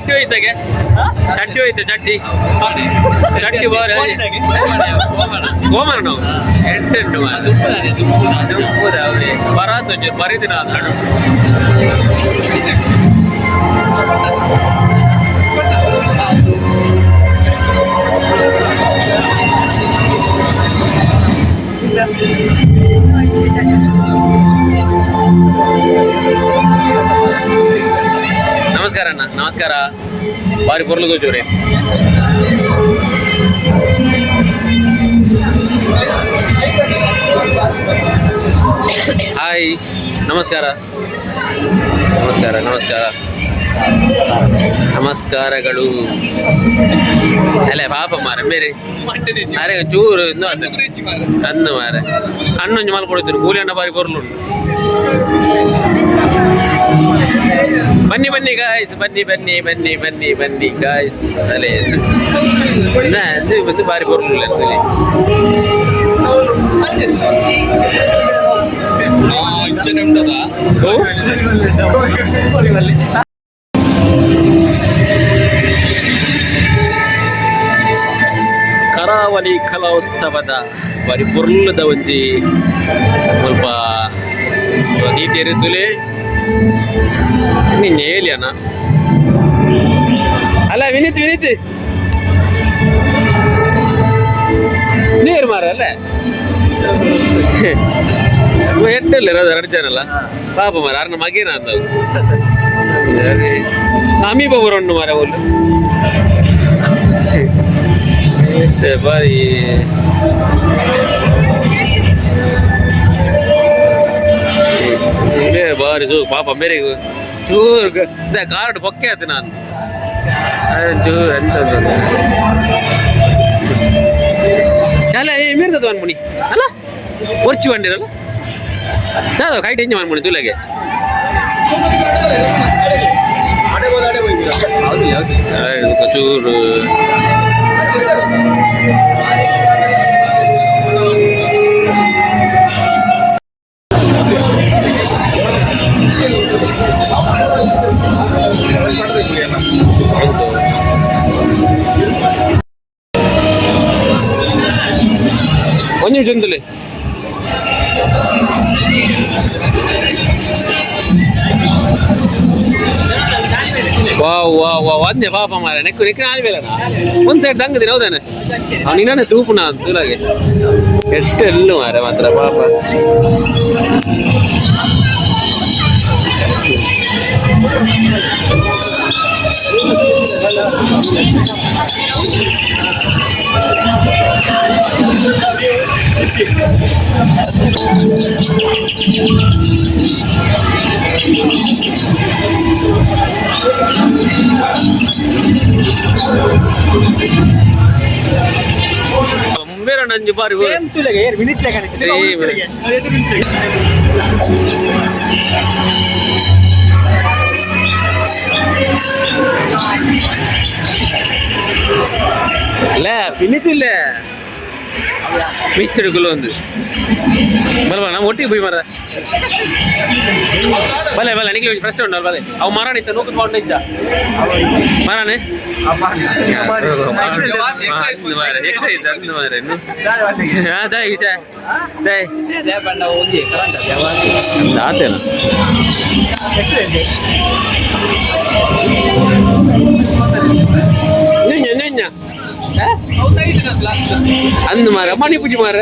ಚಟ್ಟಿ ಹೋಯ್ತಾಗೆ ಚಟ್ಟಿ ಹೋಯ್ತು ಚಟ್ಟಿ ಚಟ್ಟಿ ಬಾರ ಗೋಮರ ನಾವು ಎಂಟೆಂಟು ದುಪ್ಪುದ ಅವಳಿ ಬರಾತು ಬರೀದಿನ ನಡು ನಮಸ್ಕಾರ ಅಣ್ಣ ನಮಸ್ಕಾರ ಬಾರಿ ಪೊರ್ಲು ಗೋಚೂರಿ ಹಾಯ್ ನಮಸ್ಕಾರ ನಮಸ್ಕಾರ ನಮಸ್ಕಾರ ನಮಸ್ಕಾರಗಳು ಅಲ್ಲ ಪಾಪ ಮಾರ ಬೇರೆ ಅರೆ ಚೂರು ಅಂದು ಮಾರ ಹಣ್ಣೊಂದು ಮಾಲ್ ಕೊಡ್ತೀರು ಕೂಲಿ ಹಣ್ಣ ಬಾರಿ ಪೊರ್ಲುಂಟು ಬನ್ನಿ ಬನ್ನಿ ಗಾಯ್ಸ್ ಬನ್ನಿ ಬನ್ನಿ ಬನ್ನಿ ಬನ್ನಿ ಬನ್ನಿ ಗಾಯ್ಸ್ ಅಲೆ ಇದು ಬಾರಿ ಪೊರ್ಲು ಅಂತೇಳಿ ಕರಾವಳಿ ಕಲೋತ್ಸವದ ಬಾರಿ ಪೊರ್ಲದ ಒಂಜಿ ಸ್ವಲ್ಪ ನೀತಿ ಇರುತ್ತಲೇ ನಿನ್ನೆ ಹೇಳಿ ಅಣ್ಣ ಅಲ್ಲ ವಿನೀತ್ ವಿನೀತ್ ನೀರು ಮಾರ ಅಲ್ಲ ಎಟ್ಟಲ್ಲ ಇರೋದು 2 ಜನ ಅಲ್ಲ ಪಾಪ ಮಾರ ಅರ್ನ ಮಗೇನ ಅಂತ ಅಮೀಬ ಬರೋಣ್ಣು ಮಾರ ಒಳ್ಳು ಬಾರಿ ಬಾರಿ ಪಾಪ ಬೇರೆ ಚೂರು ಕಾರ್ಡ್ ಪೊಕ್ಕೆ ಆಯ್ತು ನಾನು ಚೂರು ಎಂತ ಅಲ್ಲ ಮೀರ್ತದ ಅನ್ಮುನಿ ಅಲ್ಲ ಒರ್ಚಿ ಬಂದಿರಲ್ಲ ಯಾವ್ದು ಕೈಟ್ ಎಂಜ್ ಮಾಡ್ಮುನಿ ತುಲೆಗೆ ಚೂರು ಒಂದು ನಿಮಿಷ ಅಂತಲೇ ಒಂದೇ ಪಾಪ ಮಾರ ನೆಕ್ಕು ನೆಕ್ಕಿನ ಆಲ್ಬೇಲ ಒಂದು ಸೈಡ್ ತಂಗದಿನ ಹೌದಾನೆ ಅವನಿನ್ನ ತೂಪುನ ತುಲಾಗೆ ಎಟ್ಟೆಲ್ಲು ಮಾರ ಮಾತ್ರ ಪಾಪ ಬೇರೆ ನಂಜು ಬಾರಿ ಇಲ್ಲ ಪಿನಿತಿಲ್ಲ ಮಿತ್ತಡುಗಳು ಒಂದು ಬಲ್ವಾ ನಾವು ಒಟ್ಟಿಗೆ போய் ಮರ ಬಲೆ ಬಲೆ ನಿಖಿಲ್ ಪ್ರಶ್ನೆ ಉಂಟಲ್ಲ ಬಲೆ ಅವು ಮರ ನಿಂತ ನೋಕು ಕೊಂಡಿದ್ದ ಮರನೇ ಎಕ್ಸೈಸ್ ಅಂದು ಮಾರ ದಾಯ ವಿಷಯ ದಾಯ ಆತೇನ ನಿಂಜ ನಿಂಜ ಅಂದು ಮಾರ ಮಣಿ ಪೂಜೆ ಮಾರ